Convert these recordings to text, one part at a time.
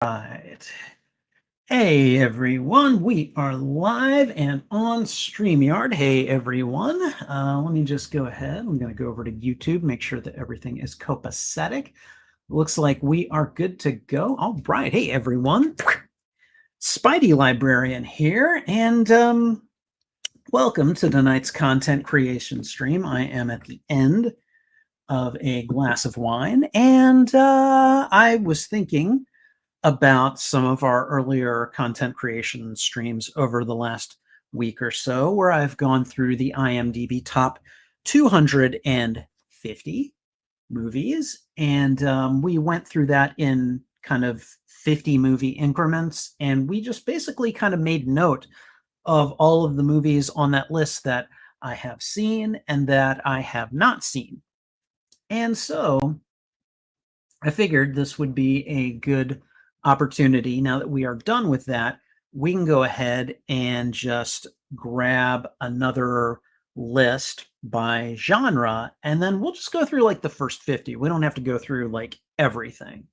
Right. Hey everyone, we are live and on StreamYard. Hey everyone, let me just go ahead. I'm going to go over to YouTube, make sure that everything is copacetic. Looks like we are good to go. All right. Hey everyone, Spidey Librarian here, and welcome to tonight's content creation stream. I am at the end of a glass of wine, and I was thinking about some of our earlier content creation streams over the last week or so, where I've gone through the IMDb top 250 movies. And we went through that in kind of 50 movie increments. And we just basically kind of made note of all of the movies on that list that I have seen and that I have not seen. And so I figured this would be a good opportunity. Now that we are done with that, we can go ahead and just grab another list by genre, and then we'll just go through like the first 50. We don't have to go through like everything.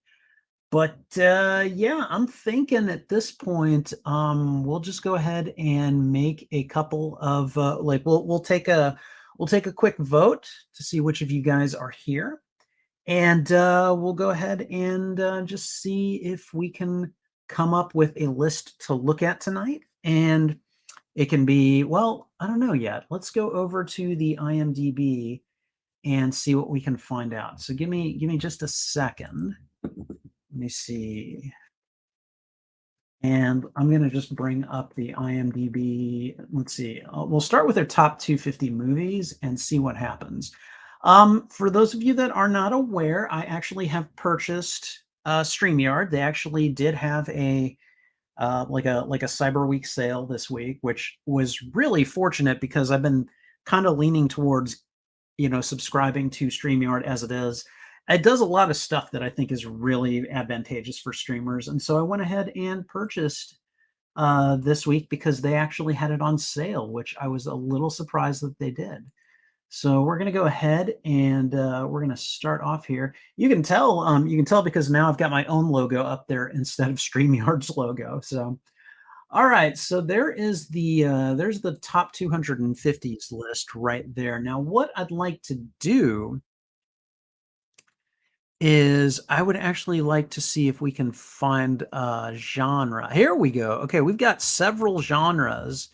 But yeah, I'm thinking at this point, we'll just go ahead and make a couple of like we'll take a quick vote to see which of you guys are here. And we'll go ahead and just see if we can come up with a list to look at tonight. And it can be, well, I don't know yet. Let's go over to the IMDb and see what we can find out. So give me just a second. Let me see. And I'm going to just bring up the IMDb. Let's see. We'll start with their top 250 movies and see what happens. For those of you that are not aware, I actually have purchased StreamYard. They actually did have a like a Cyber Week sale this week, which was really fortunate because I've been kind of leaning towards, subscribing to StreamYard as it is. It does a lot of stuff that I think is really advantageous for streamers, and so I went ahead and purchased this week because they actually had it on sale, which I was a little surprised that they did. So we're going to go ahead and we're going to start off here. You can tell because now I've got my own logo up there instead of StreamYard's logo. So, all right. So there's the top 250s list right there. Now, what I'd like to do is I would actually like to see if we can find a genre. Here we go. Okay, we've got several genres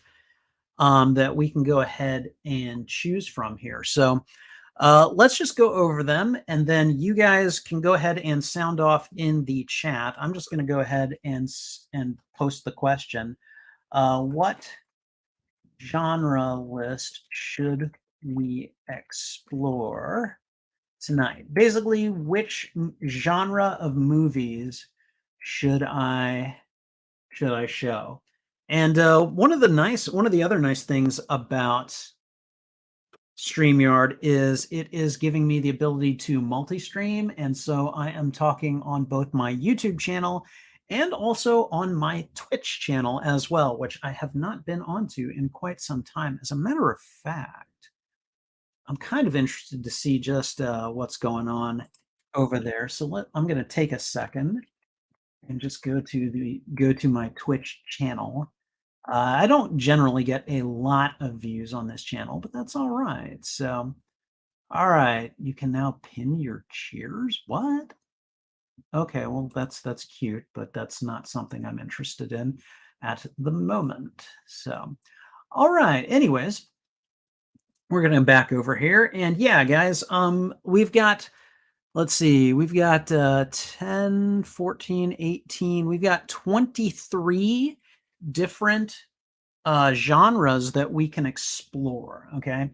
that we can go ahead and choose from here. So let's just go over them, and then you guys can go ahead and sound off in the chat. I'm just going to go ahead and post the question. What genre list should we explore tonight? Basically, which genre of movies should I show? And one of the other nice things about StreamYard is it is giving me the ability to multi-stream, and so I am talking on both my YouTube channel and also on my Twitch channel as well, which I have not been onto in quite some time. As a matter of fact, I'm kind of interested to see just what's going on over there. So I'm going to take a second and just go to my Twitch channel. I don't generally get a lot of views on this channel, but that's all right. So, all right, you can now pin your cheers. What? Okay, well that's cute, but that's not something I'm interested in at the moment. So, all right. Anyways, we're gonna back over here, and yeah, guys, we've got. Let's see, we've got 10, 14, 18, we've got 23 different genres that we can explore. Okay.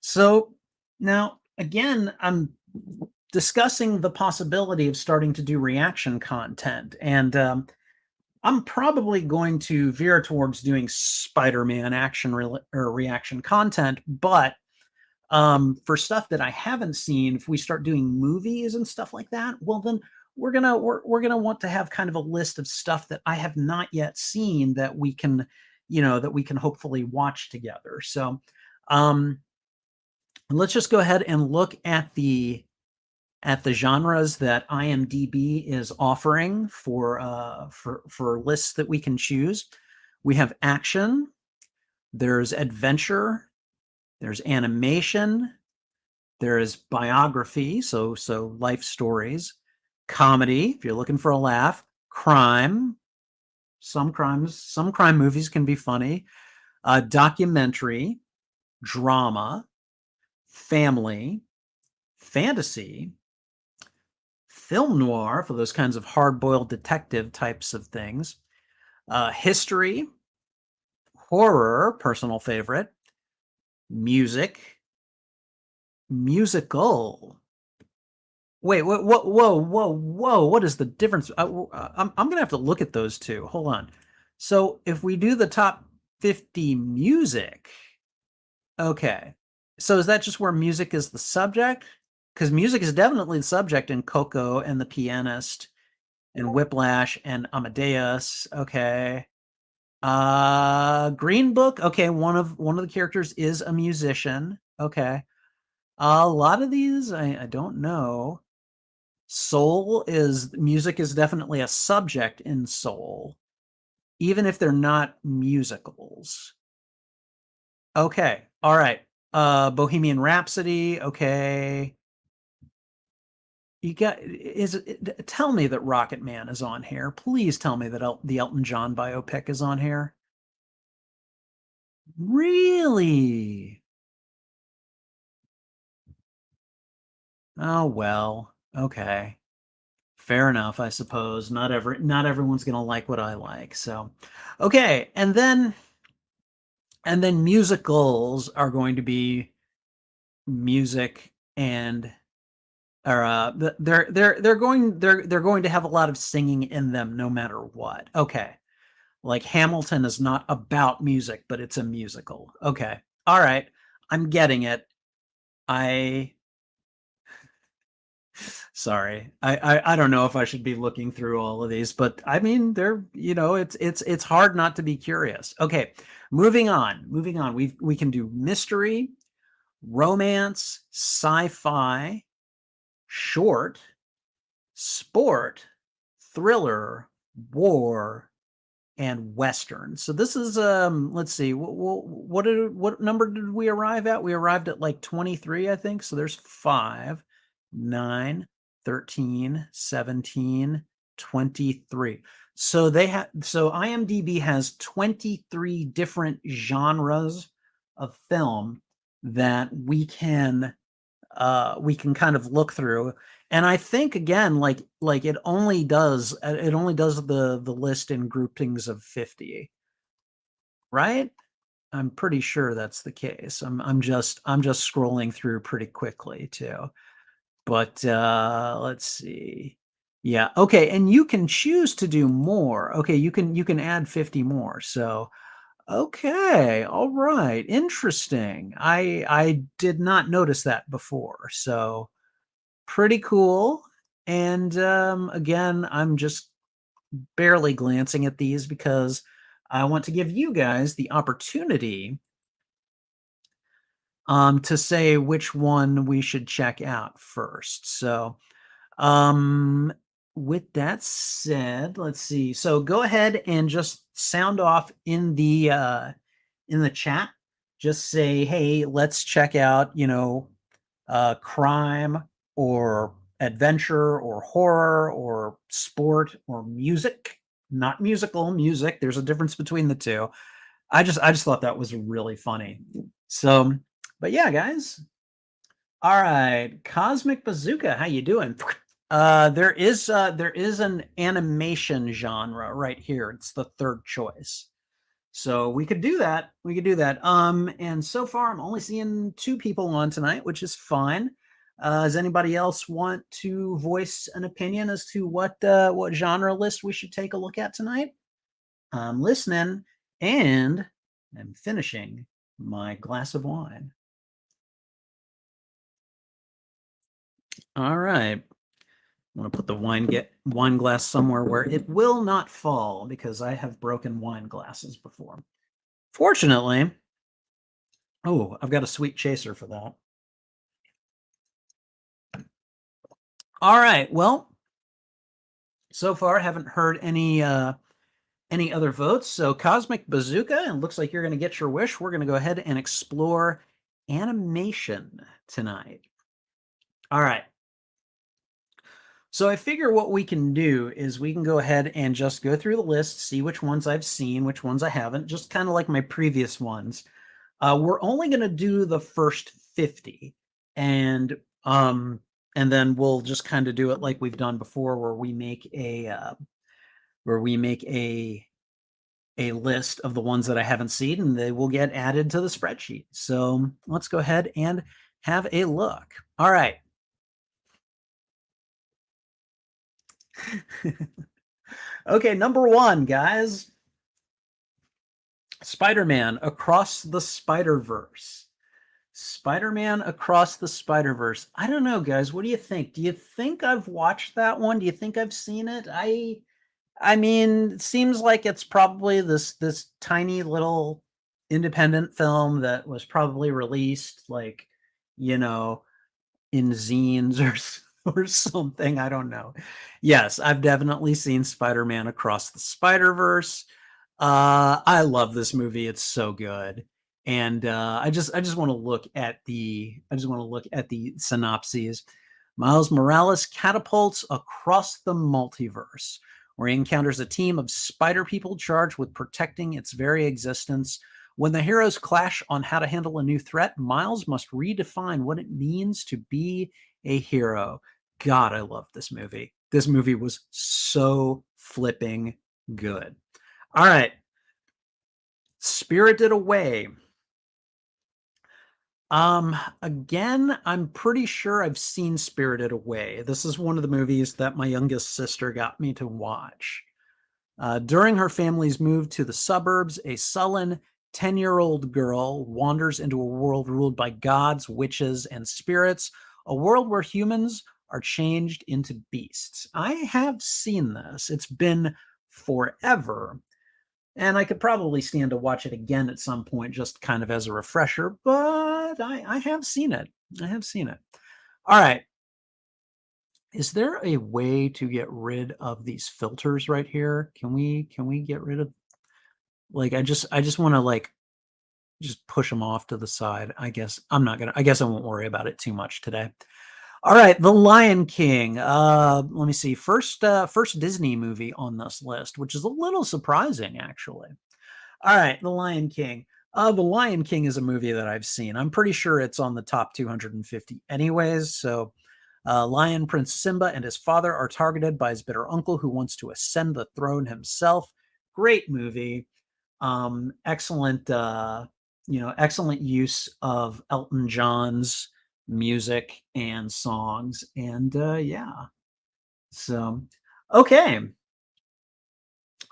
So now, again, I'm discussing the possibility of starting to do reaction content. And I'm probably going to veer towards doing Spider-Man or reaction content. But for stuff that I haven't seen, if we start doing movies and stuff like that, well, then we're gonna want to have kind of a list of stuff that I have not yet seen that we can, that we can hopefully watch together. So let's just go ahead and look at the at the genres that IMDb is offering for lists that we can choose. We have action, there's adventure, there's animation, there is biography, so life stories, comedy, if you're looking for a laugh, crime, some crime movies can be funny, documentary, drama, family, fantasy, film noir for those kinds of hard-boiled detective types of things, history, horror, personal favorite, music, musical. Wait, whoa! What is the difference? I'm gonna have to look at those two. Hold on. So if we do the top 50 music, okay. So is that just where music is the subject? Because music is definitely the subject in Coco and The Pianist and Whiplash and Amadeus. Okay. Green Book. Okay, one of the characters is a musician. Okay. A lot of these I don't know. Soul is music is definitely a subject in Soul, even if they're not musicals. Okay. All right. Bohemian Rhapsody. Okay. You got tell me that Rocket Man is on here. Please tell me that the Elton John biopic is on here. Really? Oh well. Okay. Fair enough, I suppose. Not everyone's going to like what I like. So, okay. And then musicals are going to be music and or they're going to have a lot of singing in them no matter what. Okay. Like Hamilton is not about music, but it's a musical. Okay. All right. I'm getting it. I sorry. I don't know if I should be looking through all of these, but I mean they're, it's hard not to be curious. Okay. Moving on. Moving on. We can do mystery, romance, sci-fi, short, sport, thriller, war, and western. So this is let's see, what number did we arrive at? We arrived at like 23, I think. So there's 5, 9, 13, 17, 23. So IMDb has 23 different genres of film that we can kind of look through. And I think again, like it only does the list in groupings of 50, right? I'm pretty sure that's the case. I'm just scrolling through pretty quickly too. But let's see. Yeah, okay, and you can choose to do more. Okay, you can add 50 more. So okay, all right, interesting. I did not notice that before. So pretty cool. And again, I'm just barely glancing at these because I want to give you guys the opportunity to say which one we should check out first. So, um, with that said, let's see. So go ahead and just sound off in the chat. Just say, hey, let's check out, crime or adventure or horror or sport or music, not musical music. There's a difference between the two. I just thought that was really funny. So, but yeah, guys. All right, Cosmic Bazooka, how you doing? There is an animation genre right here. It's the third choice. So we could do that. We could do that. And so far I'm only seeing 2 people on tonight, which is fine. Does anybody else want to voice an opinion as to what genre list we should take a look at tonight? I'm listening and I'm finishing my glass of wine. All right. I'm going to put the wine glass somewhere where it will not fall because I have broken wine glasses before. Fortunately, oh, I've got a sweet chaser for that. All right. Well, so far haven't heard any other votes. So Cosmic Bazooka, and looks like you're going to get your wish. We're going to go ahead and explore animation tonight. All right. So I figure what we can do is we can go ahead and just go through the list, see which ones I've seen, which ones I haven't, just kind of like my previous ones. We're only going to do the first 50, and and then we'll just kind of do it like we've done before, where we make a list of the ones that I haven't seen, and they will get added to the spreadsheet. So let's go ahead and have a look. All right. Okay, number one, guys. Spider-Man Across the Spider-Verse. Spider-Man Across the Spider-Verse. I don't know, guys. What do you think? Do you think I've watched that one? Do you think I've seen it? I mean, it seems like it's probably this tiny little independent film that was probably released like, you know, in zines or something. I don't know. Yes, I've definitely seen Spider-Man Across the Spider-Verse. I love this movie. It's so good. And I just want to look at the synopses. Miles Morales catapults across the multiverse, where he encounters a team of spider people charged with protecting its very existence. When the heroes clash on how to handle a new threat, Miles must redefine what it means to be a hero. God, I love this movie. This movie was so flipping good. All right. Spirited Away. Again, I'm pretty sure I've seen Spirited Away. This is one of the movies that my youngest sister got me to watch. During her family's move to the suburbs, a sullen 10-year-old girl wanders into a world ruled by gods, witches, and spirits, a world where humans are changed into beasts. I have seen this. It's been forever, and I could probably stand to watch it again at some point, just kind of as a refresher, but I have seen it. I have seen it. All right. Is there a way to get rid of these filters right here? Can we get rid of, like, I just want to, like, just push them off to the side. I guess I won't worry about it too much today. All right, The Lion King. Let me see. First Disney movie on this list, which is a little surprising actually. All right, The Lion King. The Lion King is a movie that I've seen. I'm pretty sure it's on the top 250 anyways. So, Lion Prince Simba and his father are targeted by his bitter uncle who wants to ascend the throne himself. Great movie. Excellent, excellent use of Elton John's music and songs. And yeah. So, okay.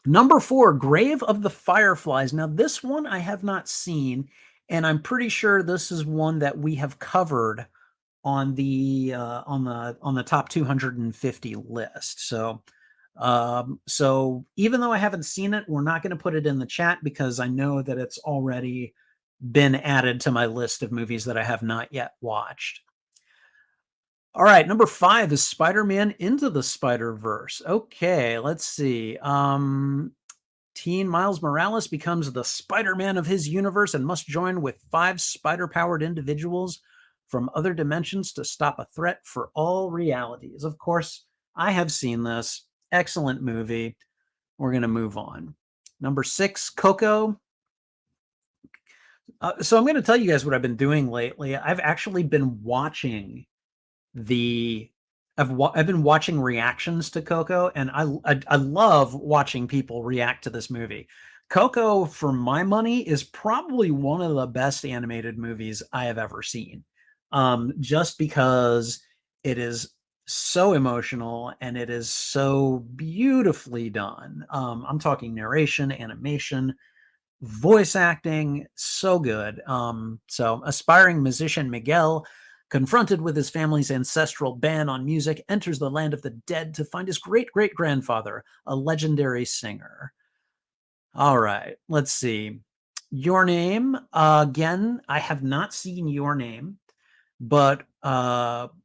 Number 4, Grave of the Fireflies. Now, this one I have not seen, and I'm pretty sure this is one that we have covered on the top 250 list. So even though I haven't seen it, we're not going to put it in the chat because I know that it's already been added to my list of movies that I have not yet watched. All right, number 5 is Spider-Man Into the Spider-Verse. Okay, let's see. Teen Miles Morales becomes the Spider-Man of his universe and must join with 5 spider-powered individuals from other dimensions to stop a threat for all realities. Of course, I have seen this. Excellent movie. We're going to move on. Number 6, Coco. So I'm going to tell you guys what I've been doing lately. I've actually been watching the I've been watching reactions to Coco, and I love watching people react to this movie. Coco, for my money, is probably one of the best animated movies I have ever seen. Just because it is so emotional and it is so beautifully done. I'm talking narration, animation, voice acting, so good. So aspiring musician Miguel, confronted with his family's ancestral ban on music, enters the land of the dead to find his great-great-grandfather, a legendary singer. All right, let's see. Your Name. Again, I have not seen Your Name, but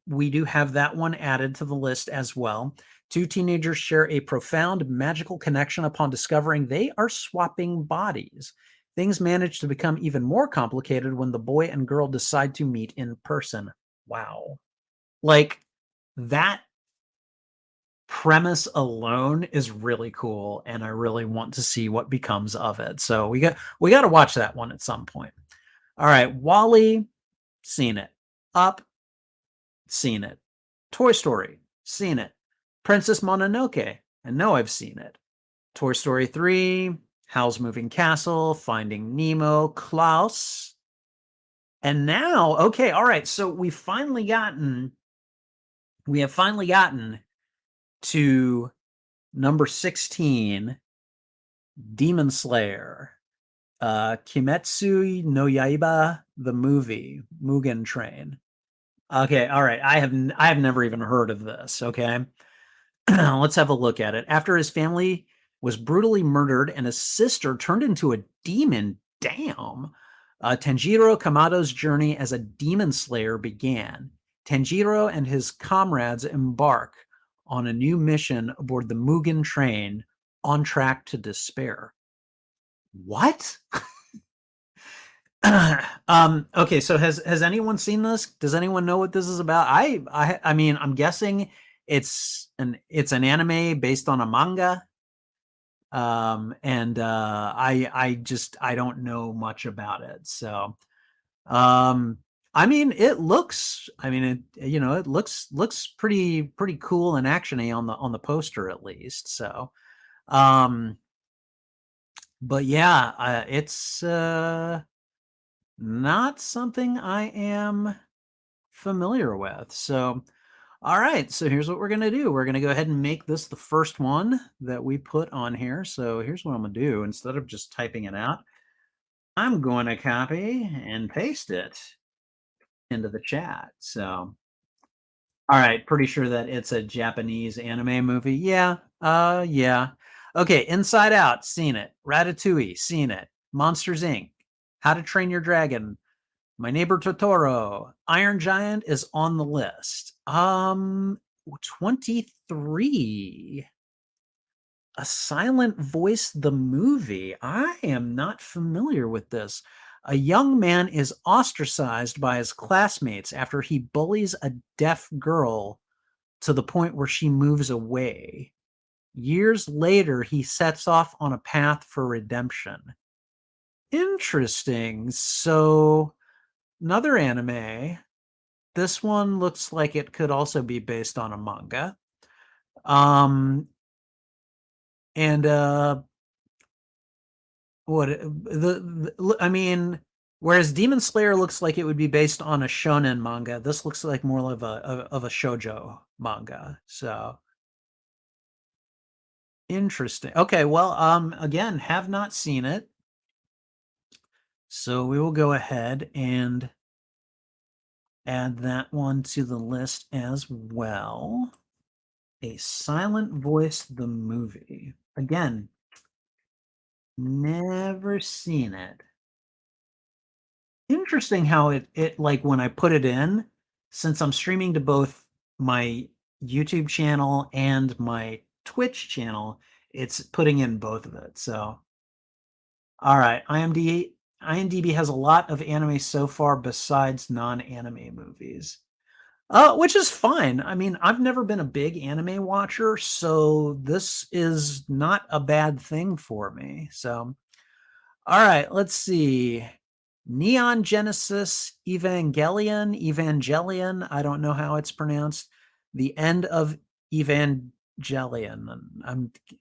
We do have that one added to the list as well. Two teenagers share a profound magical connection upon discovering they are swapping bodies. Things manage to become even more complicated when the boy and girl decide to meet in person. Wow. Like that premise alone is really cool, and I really want to see what becomes of it. So we got to watch that one at some point. All right, Wally, seen it. Up, seen it. Toy Story, seen it. Princess Mononoke, I know I've seen it. Toy Story 3, Howl's Moving Castle, Finding Nemo, Klaus. And now, okay, all right, so we have finally gotten to number 16, Demon Slayer. Kimetsu no Yaiba, the movie, Mugen Train. Okay, all right. I have never even heard of this. Okay. Let's have a look at it. After his family was brutally murdered and his sister turned into a demon, damn. Tanjiro Kamado's journey as a demon slayer began. Tanjiro and his comrades embark on a new mission aboard the Mugen train on track to despair. What? Okay, so has anyone seen this? Does anyone know what this is about? I mean, I'm guessing it's an anime based on a manga. And I don't know much about it. So I mean, it looks it looks pretty cool and actiony on the poster at least. So but yeah, it's not something I am familiar with. So, all right. So here's what we're going to do. We're going to go ahead and make this the first one that we put on here. So here's what I'm going to do. Instead of just typing it out, I'm going to copy and paste it into the chat. So, all right. Pretty sure that it's a Japanese anime movie. Yeah. Yeah. Okay. Inside Out, seen it. Ratatouille, seen it. Monsters Inc. How to Train Your Dragon, My Neighbor Totoro, Iron Giant is on the list. 23. A Silent Voice, the movie. I am not familiar with this. A young man is ostracized by his classmates after he bullies a deaf girl to the point where she moves away. Years later, he sets off on a path for redemption. Interesting. So, another anime. This one looks like it could also be based on a manga. And I mean, whereas Demon Slayer looks like it would be based on a shonen manga, this looks like more of a shoujo manga. So interesting. Okay, well, again, have not seen it. So we will go ahead and add that one to the list as well. A Silent Voice, the movie. Again, never seen it. Interesting how it like when I put it in, since I'm streaming to both my YouTube channel and my Twitch channel, it's putting in both of it. So, all right, IMDb has a lot of anime so far besides non-anime movies. Which is fine. I mean, I've never been a big anime watcher, so this is not a bad thing for me. So, all right, let's see. Neon Genesis Evangelion. I don't know how it's pronounced. The End of Evangelion.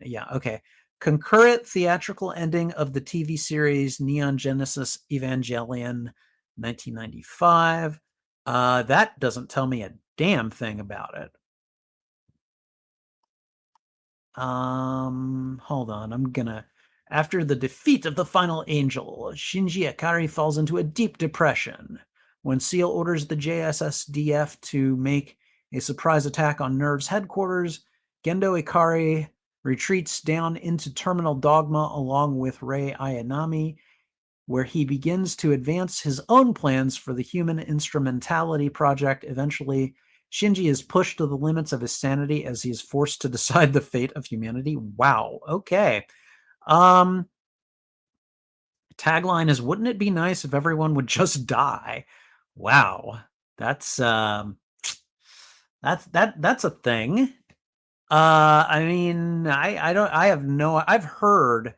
Yeah, okay. Concurrent theatrical ending of the TV series Neon Genesis Evangelion 1995. That doesn't tell me a damn thing about it. Hold on. After the defeat of the final angel, Shinji Ikari falls into a deep depression. When Seal orders the JSSDF to make a surprise attack on Nerve's headquarters, Gendo Ikari retreats down into Terminal Dogma along with Rei Ayanami. where he begins to advance his own plans for the human instrumentality project. Eventually, Shinji is pushed to the limits of his sanity as he is forced to decide the fate of humanity. Wow. Okay. Um, Tagline is, wouldn't it be nice if everyone would just die? Wow. That's that's a thing. I mean, I don't I have no I've heard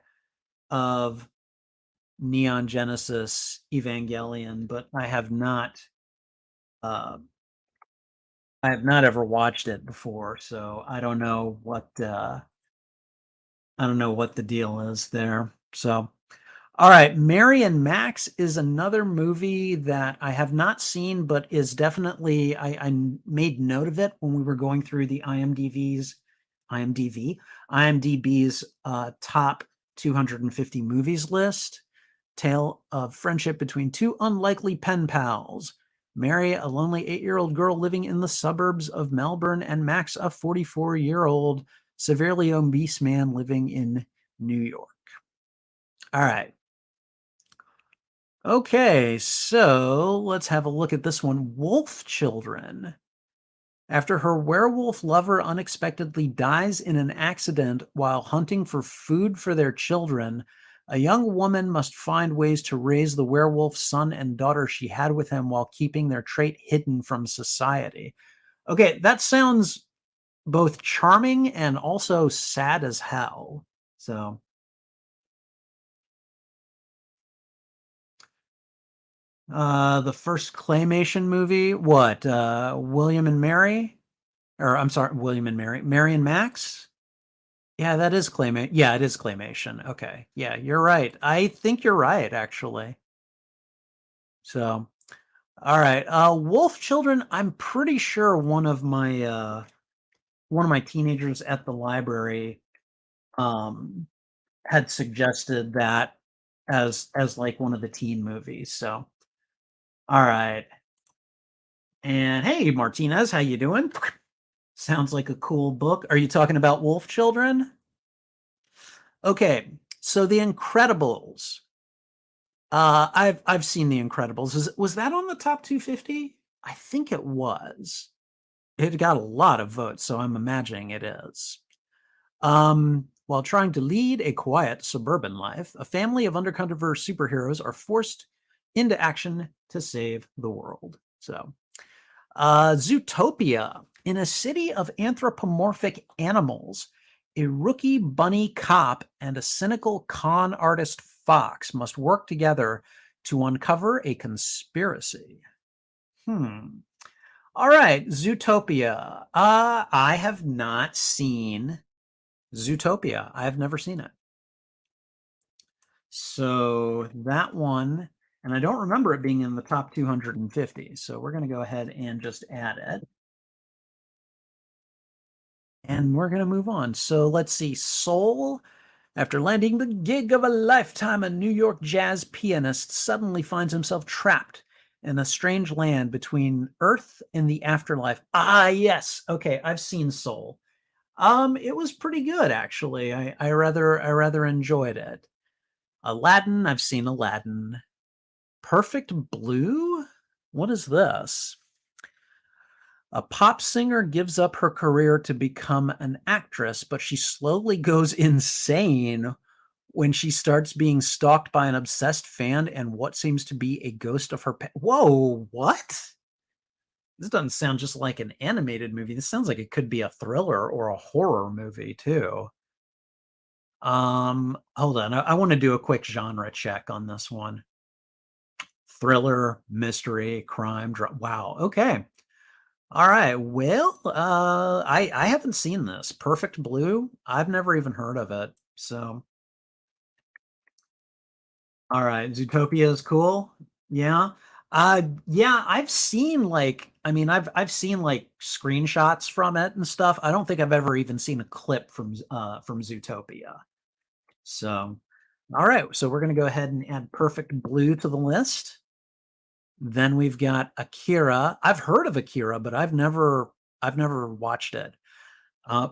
of Neon Genesis Evangelion, but uh I have not ever watched it before, so I don't know what the deal is there. So, all right, Mary and Max is another movie that I have not seen, but is definitely made note of it when we were going through the IMDb's top 250 movies list. Tale of friendship between two unlikely pen pals. Mary, a lonely 8-year-old girl living in the suburbs of Melbourne, and Max, a 44-year-old severely obese man living in New York. All right. Okay, so let's have a look at this one. Wolf Children. After her werewolf lover unexpectedly dies in an accident while hunting for food for their children, a young woman must find ways to raise the werewolf son and daughter she had with him while keeping their trait hidden from society. Okay, that sounds both charming and also sad as hell. So, the first claymation movie, what? William and Mary? Or I'm sorry, William and Mary. Mary and Max? Yeah, that is claymation. Yeah, it is claymation. Okay. Yeah, you're right. I think you're right, actually. So, all right. Wolf Children, I'm pretty sure one of my teenagers at the library um had suggested that as like one of the teen movies. So, all right. And hey, Martinez, how you doing? Sounds like a cool book. Are you talking about Wolf Children? Okay. So The Incredibles. I've seen The Incredibles. Was that on the top 250? I think it was. It got a lot of votes, so I'm imagining it is. While trying to lead a quiet suburban life, a family of undercover superheroes are forced into action to save the world. So, Zootopia. In a city of anthropomorphic animals, a rookie bunny cop and a cynical con artist fox must work together to uncover a conspiracy. Hmm. All right, Zootopia. I have not seen Zootopia. I have never seen it. So that one, and I don't remember it being in the top 250. So we're going to go ahead and just add it. And we're going to move on. So let's see. Soul. After landing the gig of a lifetime, a New York jazz pianist suddenly finds himself trapped in a strange land between Earth and the afterlife. Ah, yes. Okay, I've seen Soul. It was pretty good actually. I rather enjoyed it. Aladdin, I've seen Aladdin. Perfect Blue? What is this? A pop singer gives up her career to become an actress, but she slowly goes insane when she starts being stalked by an obsessed fan and what seems to be a ghost of her Whoa, what? This doesn't sound just like an animated movie. This sounds like it could be a thriller or a horror movie too. Hold on. I want to do a quick genre check on this one. Thriller, mystery, crime, wow. Okay. All right. Well, I haven't seen this. Perfect Blue. I've never even heard of it. So, all right. Zootopia is cool. Yeah. Yeah, I've seen like I've seen like screenshots from it and stuff. I don't think I've ever even seen a clip from Zootopia. So, all right. So we're going to go ahead and add Perfect Blue to the list. Then we've got Akira. I've heard of Akira, but I've never watched it. Uh,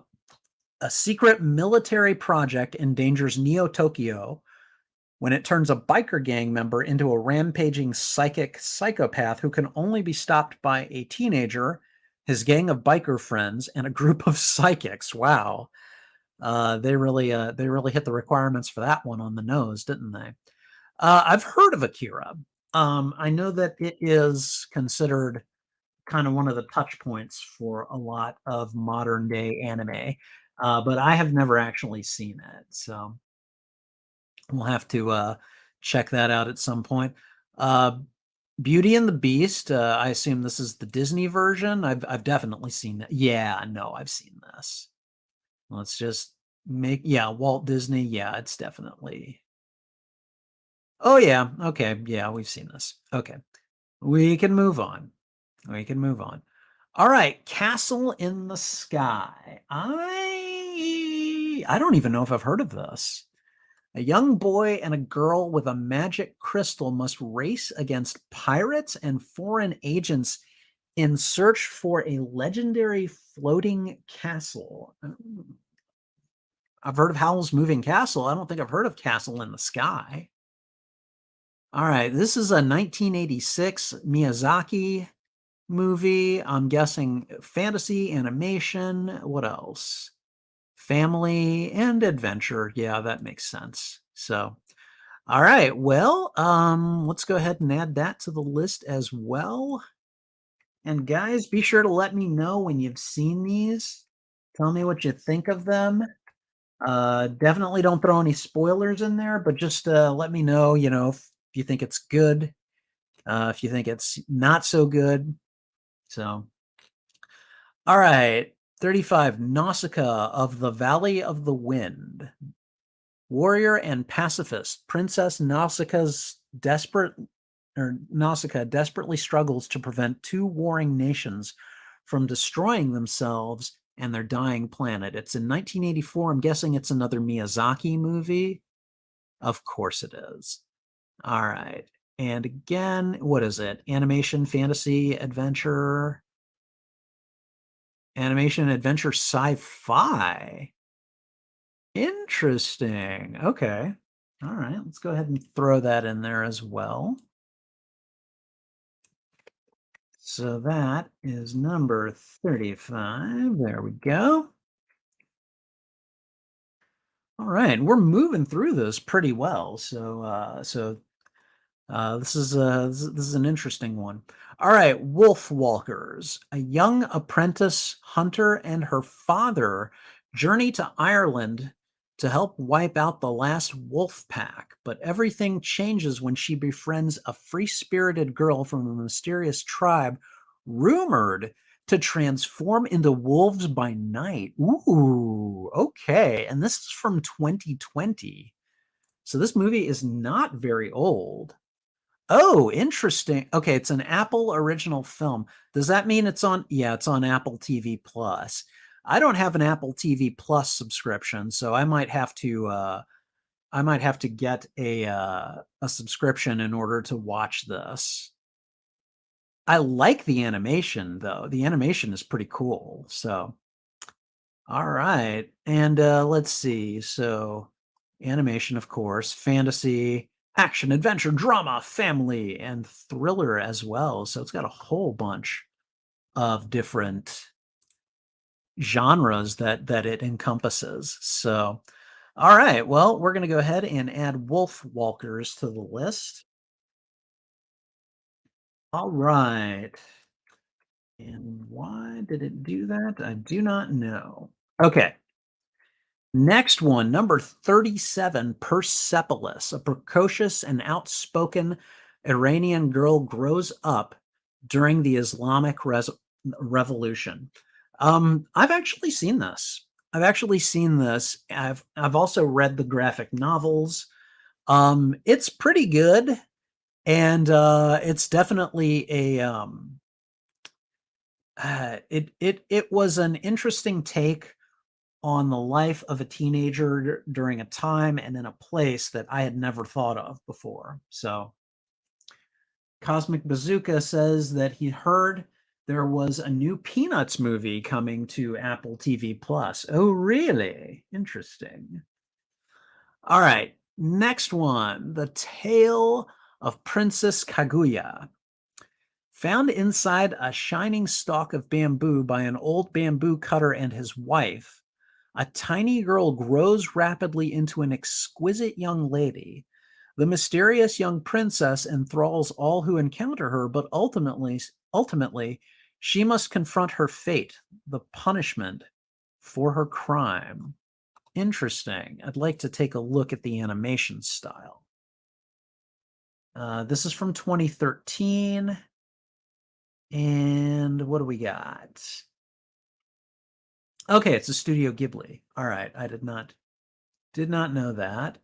a secret military project endangers Neo Tokyo when it turns a biker gang member into a rampaging psychic psychopath who can only be stopped by a teenager, his gang of biker friends, and a group of psychics. Wow. They really hit the requirements for that one on the nose, didn't they? I've heard of Akira. I know that it is considered kind of one of the touch points for a lot of modern day anime, but I have never actually seen it, so we'll have to check that out at some point. Uh, Beauty and the Beast. I assume this is the Disney version. I've definitely seen that. Yeah, no, I've seen this. Let's just make yeah, Walt Disney. Yeah, it's definitely. Oh yeah, okay, yeah, we've seen this. Okay, we can move on. We can move on. All right, Castle in the Sky. I don't even know if I've heard of this. A young boy and a girl with a magic crystal must race against pirates and foreign agents in search for a legendary floating castle. I've heard of Howl's Moving Castle. I don't think I've heard of Castle in the Sky. All right, this is a 1986 Miyazaki movie. I'm guessing fantasy, animation. What else? Family and adventure. Yeah, that makes sense. So, all right. Well, let's go ahead and add that to the list as well. And guys, be sure to let me know when you've seen these. Tell me what you think of them. Definitely don't throw any spoilers in there, but just let me know, if you think it's good, if you think it's not so good. So, all right. 35, Nausicaa of the Valley of the Wind. Warrior and pacifist, Princess Nausicaa desperately struggles to prevent two warring nations from destroying themselves and their dying planet. It's in 1984. I'm guessing it's another Miyazaki movie. Of course it is. All right. And again, what is it? Animation, fantasy, adventure, animation, adventure, sci-fi. Interesting. Okay. All right. Let's go ahead and throw that in there as well. So that is number 35. There we go. All right. We're moving through this pretty well. This is an interesting one. All right, Wolf Walkers. A young apprentice hunter and her father journey to Ireland to help wipe out the last wolf pack, but everything changes when she befriends a free-spirited girl from a mysterious tribe rumored to transform into wolves by night. Ooh, okay. And this is from 2020. So this movie is not very old. Oh, interesting. Okay, it's an Apple original film. Does that mean it's on? Yeah, it's on Apple TV Plus. I don't have an Apple TV Plus subscription, so I might have to get a subscription in order to watch this. I like the animation though. The animation is pretty cool. So, all right. And let's see. So, animation, of course, fantasy, action, adventure, drama, family, and thriller as well. So, it's got a whole bunch of different genres that it encompasses. So, all right. Well, we're going to go ahead and add Wolf Walkers to the list. All right. And why did it do that? I do not know. Okay. Next one, number 37, Persepolis. A precocious and outspoken Iranian girl grows up during the Islamic Revolution. I've actually seen this. I've also read the graphic novels. It's pretty good, and it's definitely it was an interesting take on the life of a teenager during a time and in a place that I had never thought of before. So, Cosmic Bazooka says that he heard there was a new Peanuts movie coming to Apple TV Plus. Oh, really? Interesting. All right. Next one, The Tale of Princess Kaguya. Found inside a shining stalk of bamboo by an old bamboo cutter and his wife, a tiny girl grows rapidly into an exquisite young lady. The mysterious young princess enthralls all who encounter her, but ultimately, she must confront her fate, the punishment for her crime. Interesting. I'd like to take a look at the animation style. This is from 2013. And what do we got? Okay, it's a Studio Ghibli. All right, I did not know that.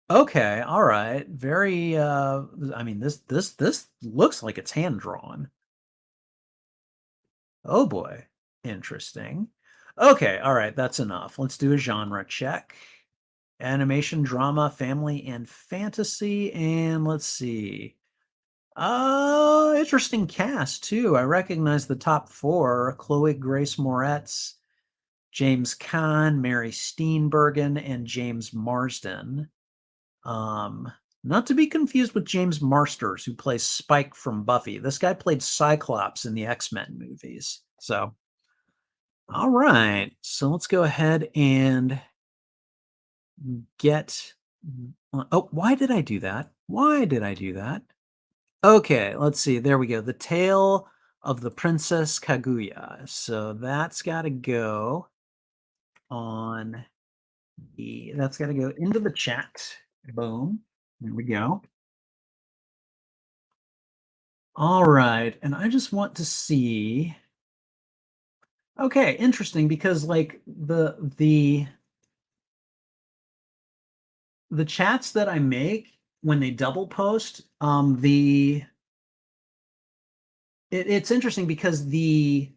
Okay, all right. Very I mean this looks like it's hand drawn. Oh boy. Interesting. Okay, all right, that's enough. Let's do a genre check. Animation, drama, family, and fantasy. And let's see. Interesting cast too. I recognize the top four: Chloe Grace Moretz, James Caan, Mary Steenburgen, and James Marsden. Um, Not to be confused with James Marsters, who plays Spike from Buffy. This guy played Cyclops in the X-Men movies. So, all right. So let's go ahead and get. Oh, why did I do that? Why did I do that? Okay, let's see. There we go. The Tale of the Princess Kaguya. So that's got to go on that's got to go into the chat. Boom. There we go. All right. And I just want to see. Okay, interesting because like the chats that I make when they double post, it's interesting because the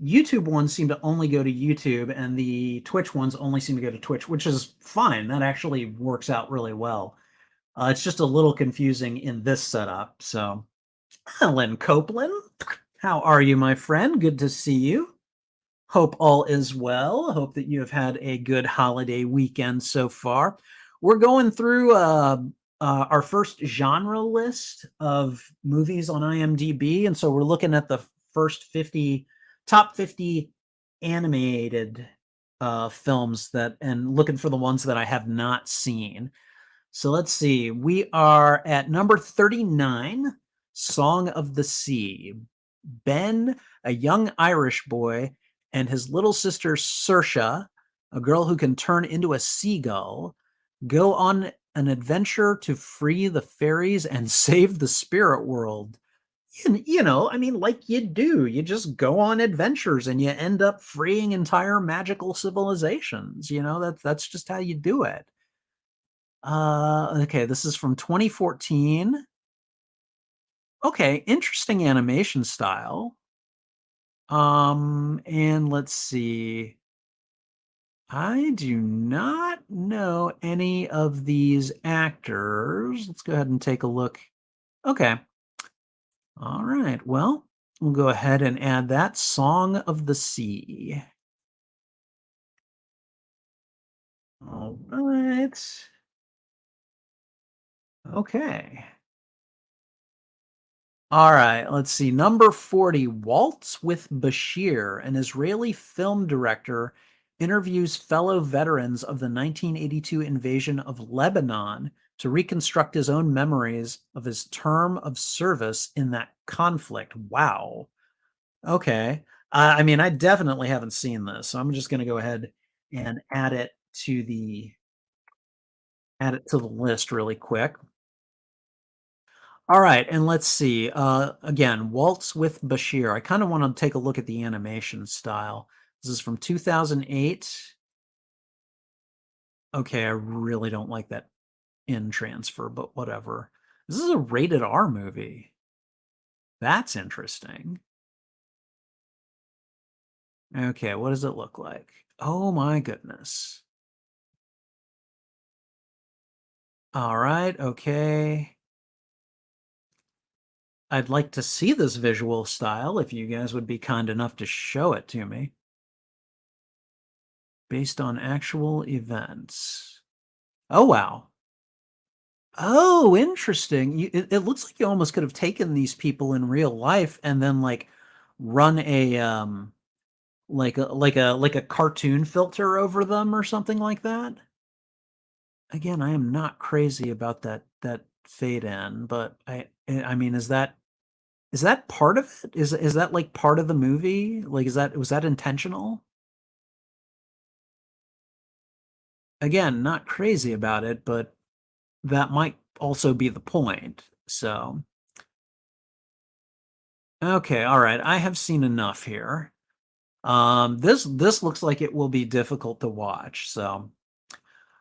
YouTube ones seem to only go to YouTube and the Twitch ones only seem to go to Twitch, which is fine. That actually works out really well. It's just a little confusing in this setup. So, Helen Copeland, how are you, my friend? Good to see you. Hope all is well. Hope that you have had a good holiday weekend so far. We're going through our first genre list of movies on IMDb, and so we're looking at the first 50 top 50 animated films that, and looking for the ones that I have not seen. So let's see. We are at number 39, Song of the Sea. Ben, a young Irish boy, and his little sister Saoirse, a girl who can turn into a seagull, go on an adventure to free the fairies and save the spirit world. I mean, like you do, you just go on adventures and you end up freeing entire magical civilizations. That's just how you do it. Okay, this is from 2014. Okay, interesting animation style. And let's see. I do not know any of these actors. Let's go ahead and take a look. Okay. All right. Well, we'll go ahead and add that Song of the Sea. All right. Okay. All right, let's see. Number 40, Waltz with Bashir, an Israeli film director, interviews fellow veterans of the 1982 invasion of Lebanon to reconstruct his own memories of his term of service in that conflict. Wow. Okay. I mean, I definitely haven't seen this, so I'm just going to go ahead and add it to the list really quick. All right, and let's see. Again, Waltz with Bashir. I kind of want to take a look at the animation style. This is from 2008. Okay, I really don't like that in transfer, but whatever. This is a rated R movie. That's interesting. Okay, what does it look like? Oh my goodness. All right, okay. I'd like to see this visual style if you guys would be kind enough to show it to me. Based on actual events. Oh, wow. Oh, interesting. It looks like you almost could have taken these people in real life and then like run a like a cartoon filter over them or something like that. Again, I am not crazy about that fade in, but I mean, is that part of it? Is that like part of the movie? Like, was that intentional? Again, not crazy about it, but that might also be the point. So, okay, all right. I have seen enough here. This looks like it will be difficult to watch. So,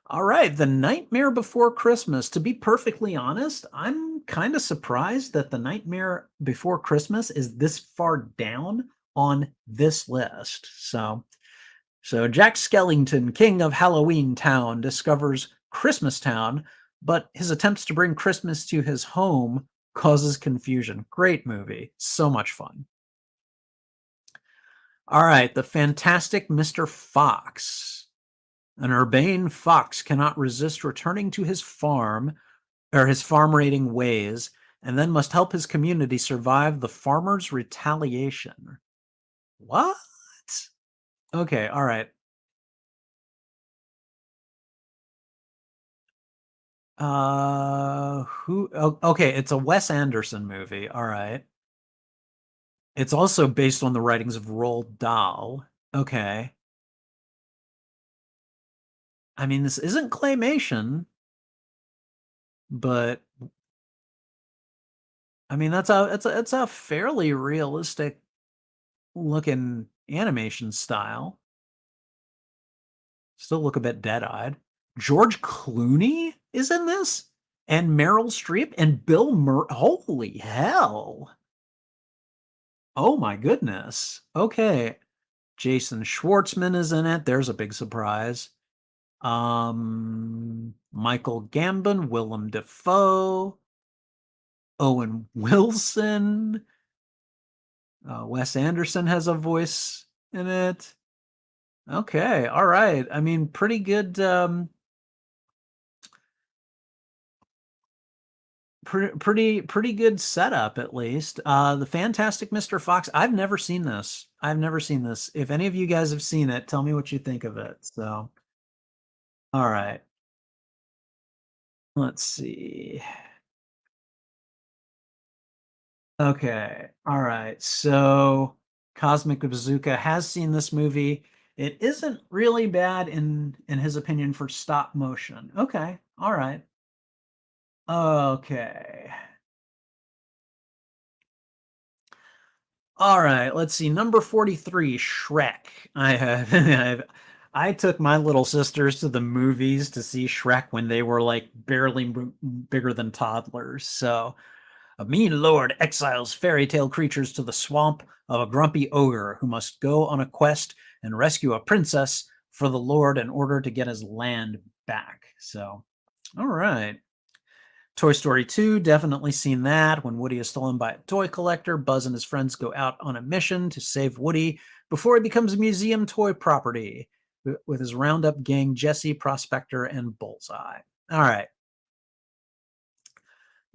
all right, The Nightmare Before Christmas. To be perfectly honest, I'm kind of surprised that The Nightmare Before Christmas is this far down on this list. So Jack Skellington, king of Halloween Town, discovers Christmas Town, but his attempts to bring Christmas to his home causes confusion. Great movie. So much fun. All right, The Fantastic Mr. Fox. An urbane fox cannot resist returning to his farm or his farm raiding ways and then must help his community survive the farmer's retaliation. What? Okay, all right. Okay, it's a Wes Anderson movie. All right. It's also based on the writings of Roald Dahl. Okay. I mean, this isn't claymation, but I mean it's a fairly realistic looking animation style. Still look a bit dead-eyed. George Clooney is in this, and Meryl Streep and Bill Murray. Holy hell! Oh my goodness. Okay, Jason Schwartzman is in it. There's a big surprise. Michael Gambon, Willem Dafoe, Owen Wilson, Wes Anderson has a voice in it. Okay, all right. I mean, pretty good. Pretty good setup at least. The Fantastic Mr. Fox. I've never seen this. I've never seen this. If any of you guys have seen it, tell me what you think of it. So, all right. Let's see. Okay. All right. So, Cosmic Bazooka has seen this movie. It isn't really bad in his opinion for stop motion. Okay. All right. Okay. All right, let's see. Number 43, Shrek. I took my little sisters to the movies to see Shrek when they were like barely bigger than toddlers. So, a mean lord exiles fairy tale creatures to the swamp of a grumpy ogre who must go on a quest and rescue a princess for the lord in order to get his land back. So, all right. Toy Story 2, definitely seen that. When Woody is stolen by a toy collector, Buzz and his friends go out on a mission to save Woody before he becomes museum toy property with his Roundup gang Jesse, Prospector, and Bullseye. All right.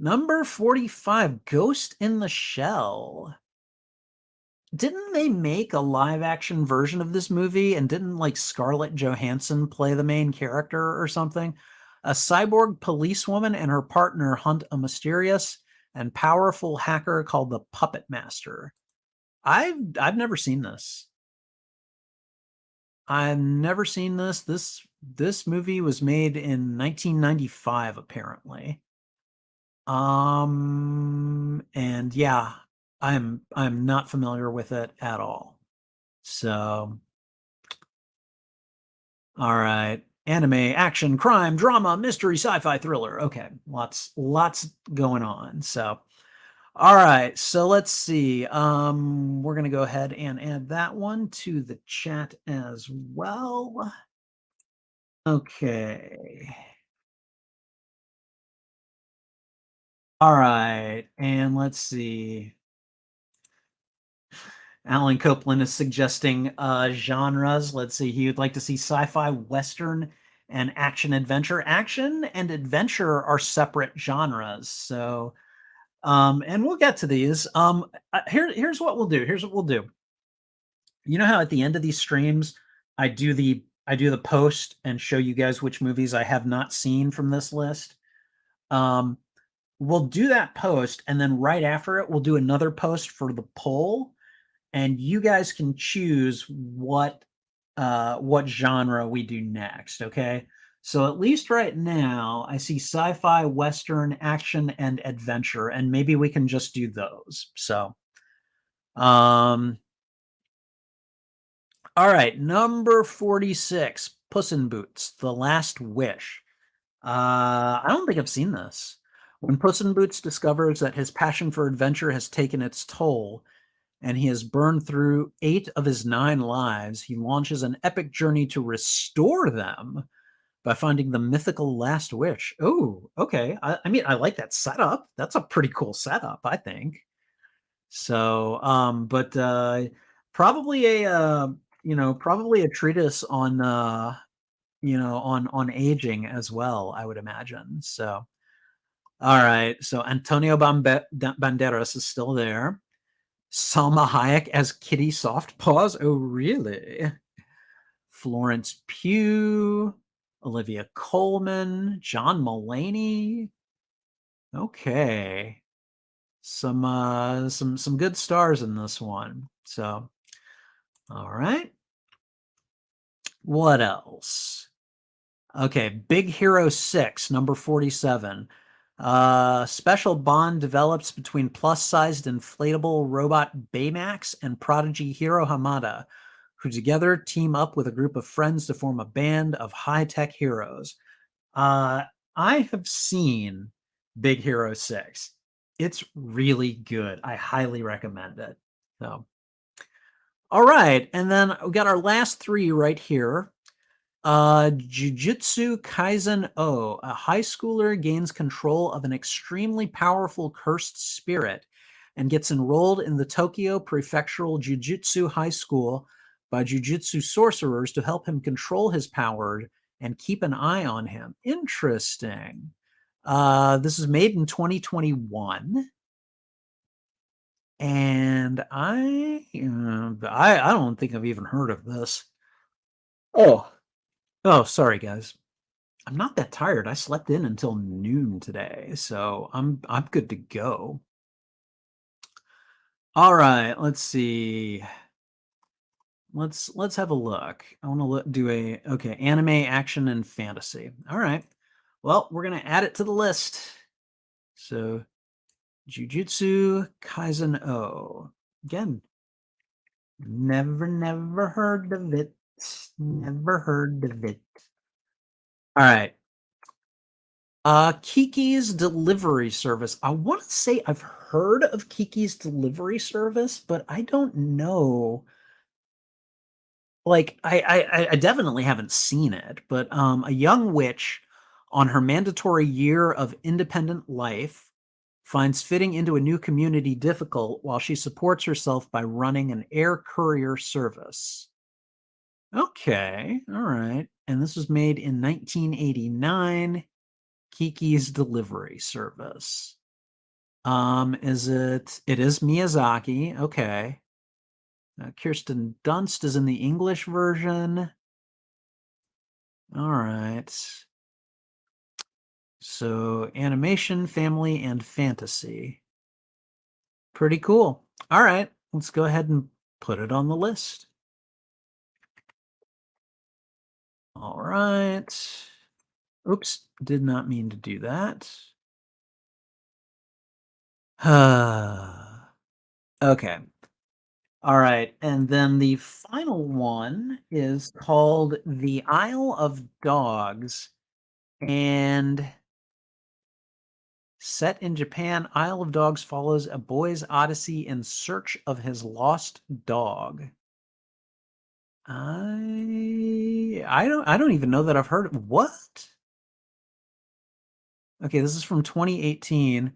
Number 45, Ghost in the Shell. Didn't they make a live action version of this movie and didn't like Scarlett Johansson play the main character or something? A cyborg policewoman and her partner hunt a mysterious and powerful hacker called the Puppet Master. I've never seen this. I've never seen this. This movie was made in 1995 apparently. And yeah, I'm not familiar with it at all. So, all right. Anime, action, crime, drama, mystery, sci-fi, thriller. Okay, lots going on. So, all right. So let's see. We're gonna go ahead and add that one to the chat as well. Okay. All right. And let's see. Alan Copeland is suggesting genres. Let's see. He would like to see sci-fi, western, and action adventure. Action and adventure are separate genres. So, and we'll get to these. Here's what we'll do. Here's what we'll do. You know how at the end of these streams, I do the post and show you guys which movies I have not seen from this list. Um, we'll do that post, and then right after it, we'll do another post for the poll, and you guys can choose what genre we do next. Okay, so at least right now, I see sci-fi, western, action, and adventure, and maybe we can just do those. So, um, all right, number 46, Puss in Boots: The Last Wish. I don't think I've seen this. When Puss in Boots discovers that his passion for adventure has taken its toll and he has burned through 8 of his 9 lives, he launches an epic journey to restore them by finding the mythical last wish. Oh, okay. I mean, I like that setup. That's a pretty cool setup, I think. So, but probably probably a treatise on on aging as well, I would imagine. So, all right. So Antonio Banderas is still there. Salma Hayek as Kitty Softpaws. Oh, really? Florence Pugh, Olivia Colman, John Mulaney. Okay. Some good stars in this one. So, all right. What else? Okay, Big Hero 6, number 47. Special bond develops between plus-sized inflatable robot Baymax and prodigy Hiro Hamada, who together team up with a group of friends to form a band of high-tech heroes. Uh, I have seen Big Hero 6. It's really good. I highly recommend it. So, all right, and then we got our last 3 right here. Jujutsu Kaisen O. A high schooler gains control of an extremely powerful cursed spirit and gets enrolled in the Tokyo Prefectural Jujutsu High School by jujutsu sorcerers to help him control his power and keep an eye on him. Interesting. This is made in 2021. And I don't think I've even heard of this. Oh, oh, sorry guys. I'm not that tired. I slept in until noon today, so I'm good to go. All right, let's see. Let's have a look. I want to do a okay, anime, action, and fantasy. All right. Well, we're gonna add it to the list. So, Jujutsu Kaisen O. Again, never heard of it. Never heard of it. All right. Kiki's Delivery Service. I want to say I've heard of Kiki's Delivery Service, but I don't know. Like, I definitely haven't seen it, but a young witch on her mandatory year of independent life finds fitting into a new community difficult while she supports herself by running an air courier service. Okay, all right. And this was made in 1989. Kiki's Delivery Service. It is Miyazaki. Okay. Kirsten Dunst is in the English version. All right. So animation, family, and fantasy. Pretty cool. All right. Let's go ahead and put it on the list. All right. Oops, did not mean to do that. Okay. All right. And then the final one is called The Isle of Dogs. And set in Japan, Isle of Dogs follows a boy's odyssey in search of his lost dog. I don't even know that I've heard of what? Okay, this is from 2018.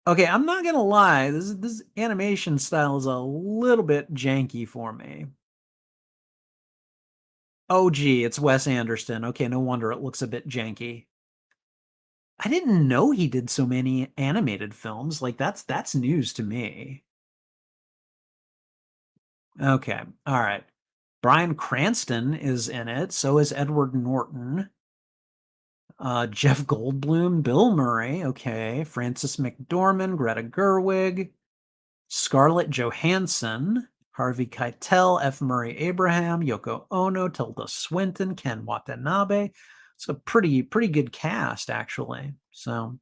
Okay, I'm not gonna lie, this animation style is a little bit janky for me. Oh, gee, it's Wes Anderson. Okay, no wonder it looks a bit janky. I didn't know he did so many animated films. Like that's news to me. Okay. All right. Bryan Cranston is in it. So is Edward Norton. Jeff Goldblum, Bill Murray. Okay. Frances McDormand, Greta Gerwig, Scarlett Johansson, Harvey Keitel, F. Murray Abraham, Yoko Ono, Tilda Swinton, Ken Watanabe. It's a pretty good cast, actually. So,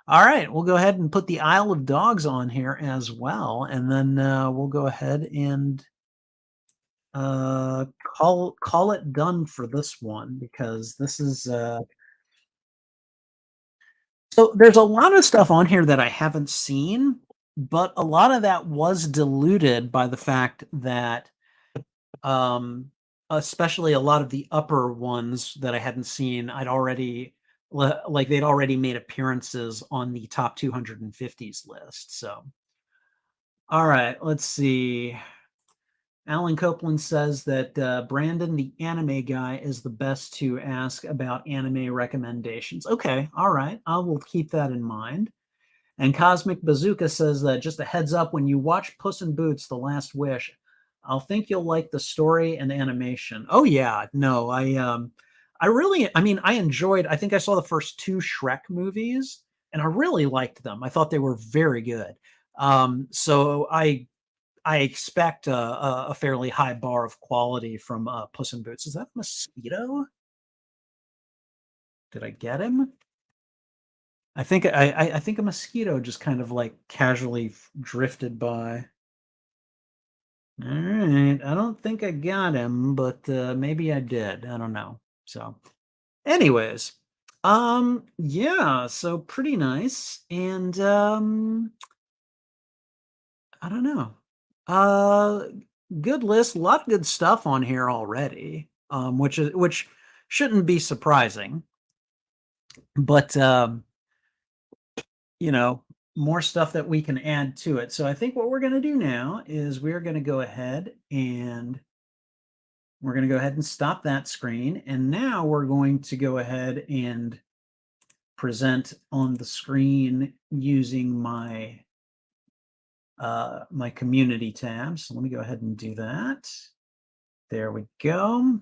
all right, we'll go ahead and put the Isle of Dogs on here as well, and then we'll go ahead and call it done for this one because this is so there's a lot of stuff on here that I haven't seen, but a lot of that was diluted by the fact that um especially a lot of the upper ones that I hadn't seen, like they'd already made appearances on the top 250s list. So, all right, let's see. Alan Copeland says that Brandon, the anime guy, is the best to ask about anime recommendations. Okay, all right, I will keep that in mind. And Cosmic Bazooka says that just a heads up when you watch Puss in Boots: The Last Wish, I'll think you'll like the story and animation. Oh yeah, no, I mean I enjoyed I think I saw the first two Shrek movies and I really liked them. I thought they were very good. So I expect a fairly high bar of quality from Puss in Boots. Is that a mosquito? Did I get him? I think a mosquito just kind of like casually drifted by. All right, I don't think I got him, but maybe I did. I don't know. So, anyways, yeah, so pretty nice, and I don't know. Uh, good list, a lot of good stuff on here already. Which shouldn't be surprising, but you know, more stuff that we can add to it. So I think what we're going to do now is we're going to go ahead and stop that screen. And now we're going to go ahead and present on the screen using my community tab. So let me go ahead and do that. There we go.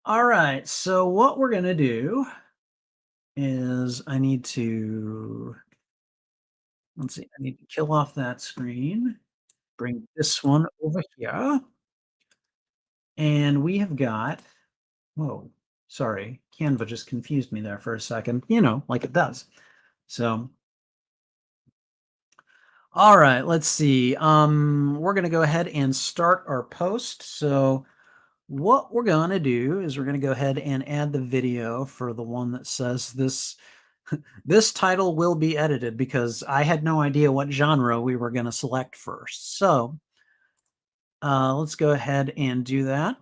All right. So what we're going to do is let's see, I need to kill off that screen. Bring this one over here. And we have got, whoa, sorry, Canva just confused me there for a second, like it does. So, all right, let's see. We're going to go ahead and start our post. So, what we're going to do is we're going to go ahead and add the video for the one that says this title will be edited because I had no idea what genre we were going to select first. So, let's go ahead and do that.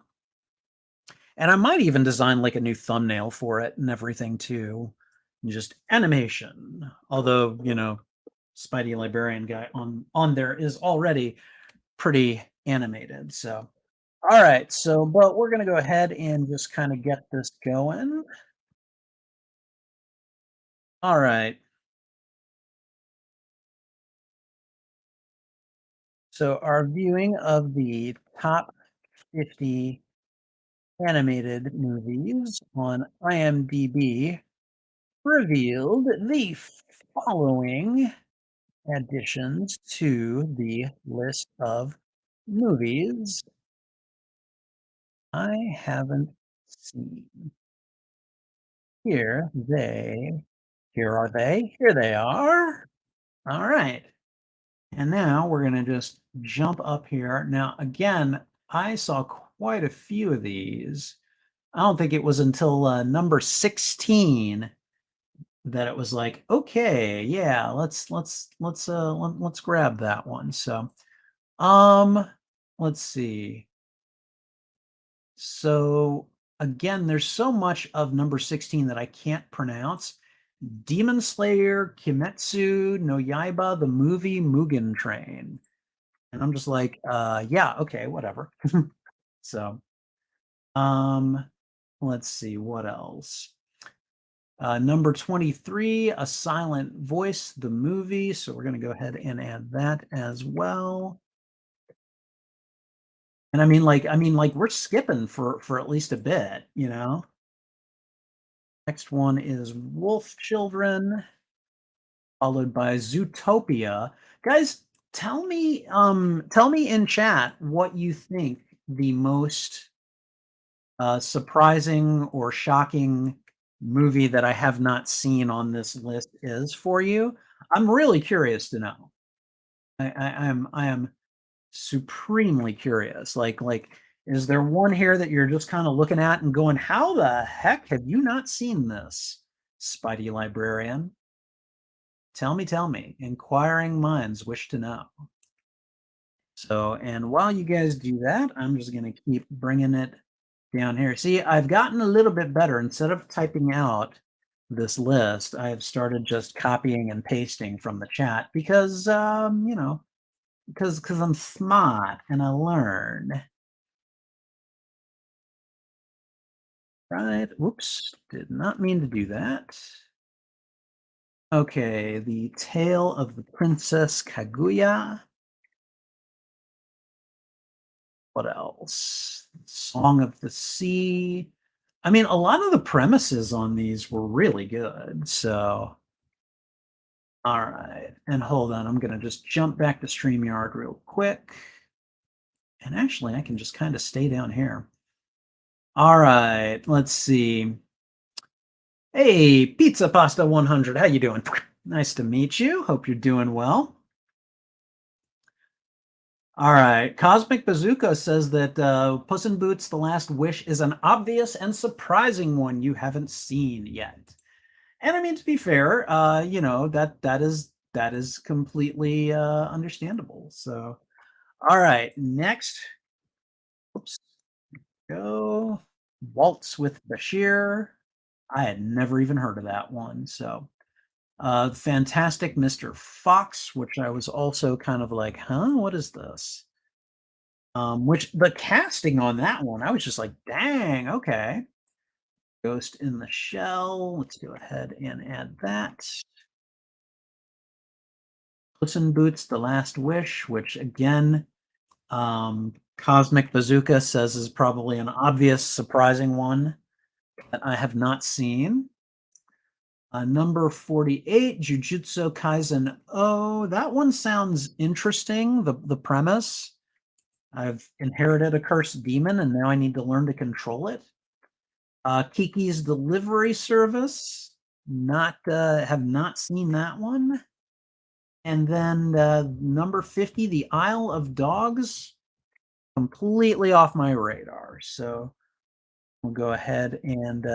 And I might even design like a new thumbnail for it and everything too. Just animation. Although, Spidey Librarian guy on there is already pretty animated. So, all right. So, but we're going to go ahead and just kind of get this going. All right. So, our viewing of the top 50 animated movies on IMDb revealed the following additions to the list of movies I haven't seen. Here they here are they. Here they are. All right. And now we're going to just jump up here. Now, again, I saw quite a few of these. I don't think it was until number 16 that it was like, okay, yeah, let's grab that one. So, um, let's see. So again, there's so much of number 16 that I can't pronounce. Demon Slayer, Kimetsu no Yaiba, the movie Mugen Train. And I'm just like, yeah, okay, whatever. So Um, let's see what else. Number 23, A Silent Voice, the movie. So we're going to go ahead and add that as well. And I mean, like we're skipping for at least a bit, you know. Next one is Wolf Children, followed by Zootopia. Guys, tell me in chat what you think the most surprising or shocking movie that I have not seen on this list is for you. I'm really curious to know. I am supremely curious. Like, is there one here that you're just kind of looking at and going, "How the heck have you not seen this, Spidey Librarian? Tell me. Inquiring minds wish to know." So, and while you guys do that, I'm just going to keep bringing it down here. See, I've gotten a little bit better. Instead of typing out this list, I've started just copying and pasting from the chat because, because I'm smart and I learn. Right? Whoops, did not mean to do that. Okay, The Tale of the Princess Kaguya. What else? Song of the Sea. I mean, a lot of the premises on these were really good. So, all right. And hold on, I'm going to just jump back to StreamYard real quick. And actually, I can just kind of stay down here. All right, let's see. Hey, Pizza Pasta 100, how you doing? Nice to meet you. Hope you're doing well. All right. Cosmic Bazooka says that Puss in Boots: The Last Wish is an obvious and surprising one you haven't seen yet. And I mean, to be fair, that is completely understandable. So, all right, next, oops, go Waltz with Bashir. I had never even heard of that one. So, Fantastic Mr. Fox, which I was also kind of like, huh, what is this? Which the casting on that one, I was just like, dang, okay. Ghost in the Shell. Let's go ahead and add that. Puss in Boots: The Last Wish, which again, Cosmic Bazooka says is probably an obvious, surprising one that I have not seen. Number 48, Jujutsu Kaisen. Oh, that one sounds interesting. The premise. I've inherited a cursed demon and now I need to learn to control it. Kiki's Delivery Service. Not have not seen that one. And then number 50, The Isle of Dogs. Completely off my radar. So we'll go ahead and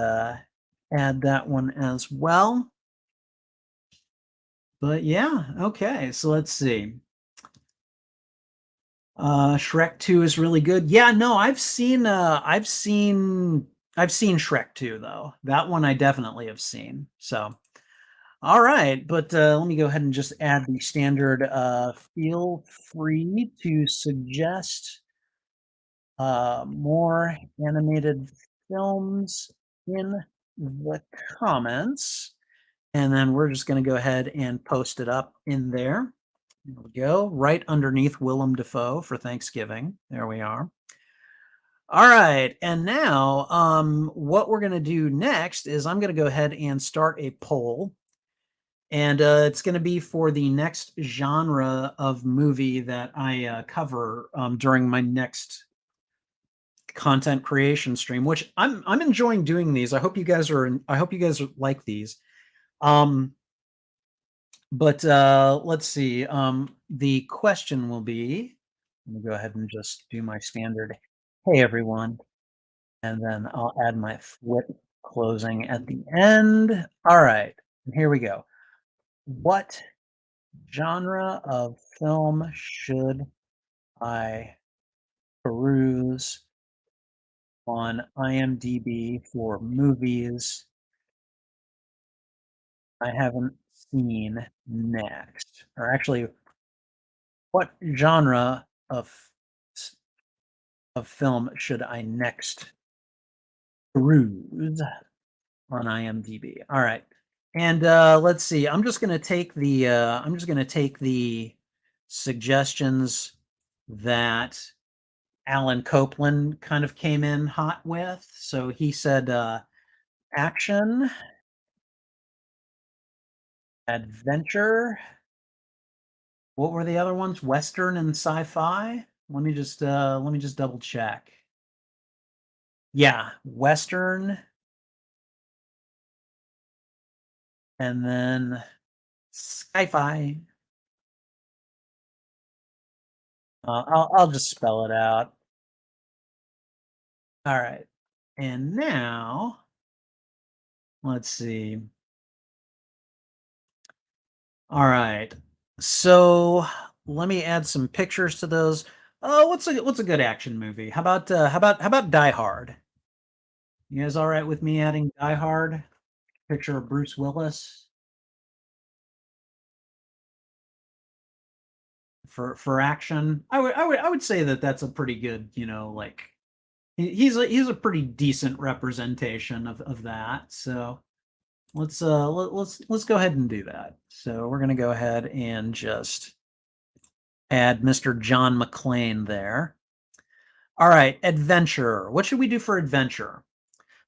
add that one as well. But yeah, okay. So let's see. Shrek 2 is really good. Yeah, no, I've seen Shrek 2 though. That one I definitely have seen. So all right, but let me go ahead and just add the standard feel free to suggest more animated films in the comments. And then we're just going to go ahead and post it up in there. There we go, right underneath Willem Dafoe for Thanksgiving. There we are. All right, and now what we're going to do next is I'm going to go ahead and start a poll, and it's going to be for the next genre of movie that I cover during my next content creation stream, which I'm enjoying doing these. I hope you guys like these. But let's see. The question will be, let me go ahead and just do my standard, hey everyone, and then I'll add my flip closing at the end. All right, and here we go. What genre of film should I peruse on IMDb for movies I haven't seen next? Or actually, what genre of film should I next Cruise on IMDb. All right. And let's see. I'm just gonna take the suggestions that Alan Copeland kind of came in hot with. So he said action, adventure. What were the other ones? Western and sci-fi? Let me just double check. Yeah, Western and then sci-fi. I'll just spell it out. All right. And now let's see. All right. So let me add some pictures to those. Oh, what's a good action movie? How about Die Hard? You guys all right with me adding Die Hard? Picture of Bruce Willis for action. I would say that that's a pretty good, you know, like he's a pretty decent representation of that. So let's go ahead and do that. So we're gonna go ahead and just add Mr. John McClane there. All right, adventure. What should we do for adventure?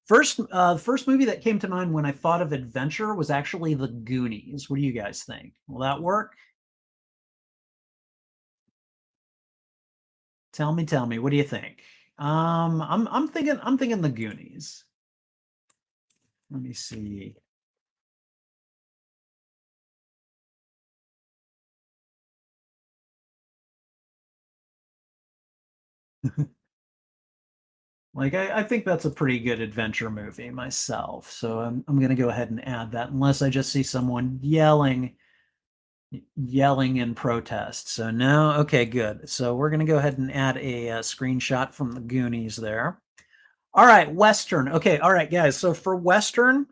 The first movie that came to mind when I thought of adventure was actually The Goonies. What do you guys think? Will that work? Tell me, what do you think? I'm thinking The Goonies. Let me see. Like I think that's a pretty good adventure movie myself. So I'm gonna go ahead and add that unless I just see someone yelling in protest. So no, okay, good. So we're gonna go ahead and add a screenshot from the Goonies there. All right, Western. Okay, all right, guys. So for Western,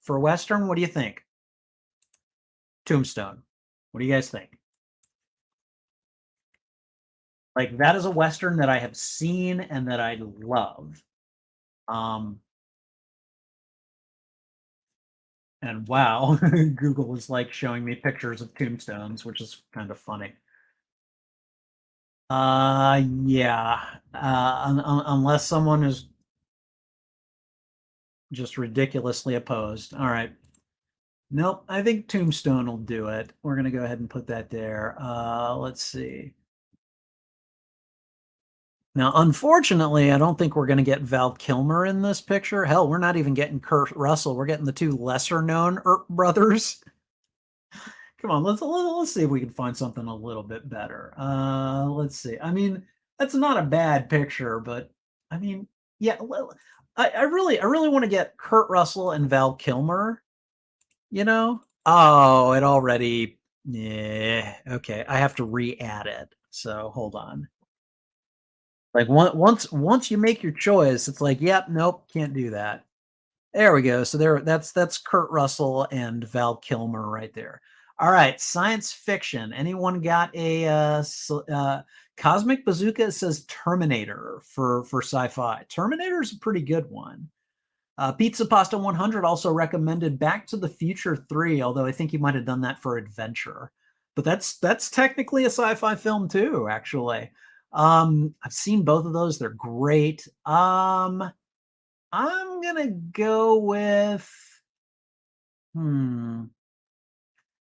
what do you think? Tombstone. What do you guys think? Like that is a Western that I have seen and that I love. Um, and wow, Google is like showing me pictures of tombstones, which is kind of funny. Yeah. Unless someone is just ridiculously opposed. All right. Nope, I think Tombstone will do it. We're gonna go ahead and put that there. Let's see. Now, unfortunately, I don't think we're gonna get Val Kilmer in this picture. Hell, we're not even getting Kurt Russell. We're getting the two lesser known Earp brothers. Come on, let's see if we can find something a little bit better. Let's see. I mean, that's not a bad picture, but I mean, yeah, well, I really want to get Kurt Russell and Val Kilmer, you know? Oh, it already, yeah, okay. I have to re-add it. So hold on. Like once you make your choice, it's like, yep, nope, can't do that. There we go. So that's Kurt Russell and Val Kilmer right there. All right, science fiction. Anyone got a Cosmic Bazooka says Terminator for sci-fi. Terminator is a pretty good one. Pizza Pasta 100 also recommended Back to the Future 3, although I think he might have done that for adventure. But that's technically a sci-fi film too, actually. I've seen both of those. They're great. I'm gonna go with hmm.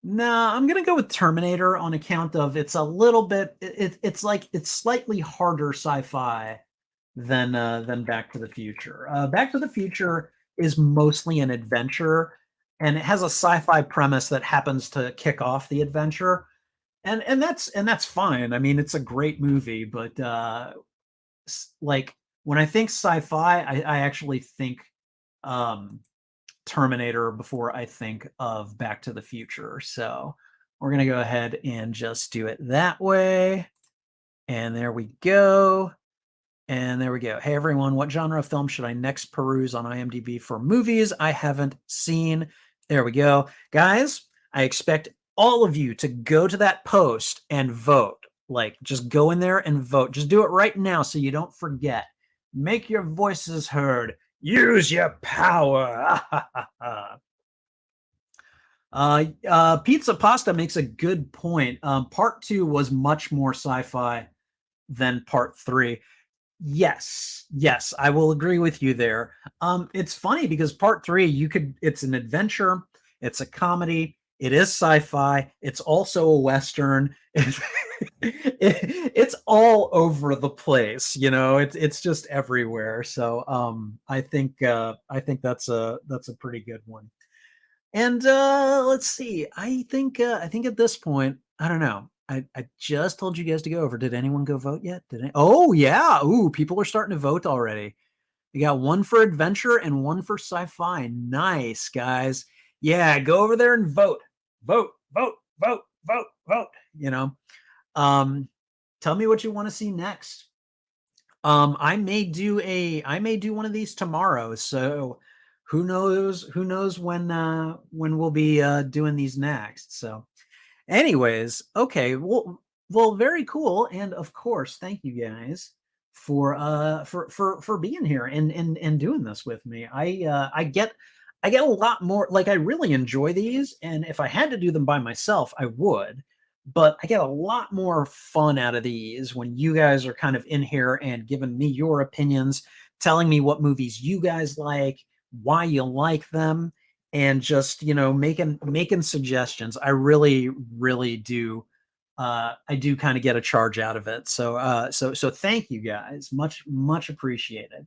No, I'm gonna go with Terminator on account of it's a little bit it's like it's slightly harder sci-fi than Back to the Future. Back to the Future is mostly an adventure and it has a sci-fi premise that happens to kick off the adventure. And that's fine. I mean, it's a great movie, but like when I think sci-fi, I actually think um Terminator before I think of Back to the Future. So we're going to go ahead and just do it that way. And there we go. And there we go. Hey, everyone, what genre of film should I next peruse on IMDb for movies I haven't seen? There we go. Guys, I expect all of you to go to that post and vote. Like, just go in there and vote. Just do it right now so you don't forget. Make your voices heard. Use your power. Pizza Pasta makes a good point. Part two was much more sci-fi than part three. Yes, I will agree with you there. It's funny because part three, it's an adventure, it's a comedy, it is sci-fi, it's also a Western. It's all over the place, it's just everywhere. So I think that's a pretty good one. And let's see. I think at this point, I don't know. I just told you guys to go over. Did anyone go vote yet? Oh yeah. Ooh, people are starting to vote already. You got one for adventure and one for sci-fi. Nice, guys. Yeah, go over there and vote. Vote, vote, vote, vote, vote. Um, tell me what you want to see next. I may do one of these tomorrow. So who knows when we'll be doing these next. So anyways, okay, well, very cool. And of course, thank you guys for being here and doing this with me. I get a lot more, like, I really enjoy these, and if I had to do them by myself, I would, but I get a lot more fun out of these when you guys are kind of in here and giving me your opinions, telling me what movies you guys like, why you like them, and just, making suggestions. I really do. I do kind of get a charge out of it. So thank you guys, much appreciated.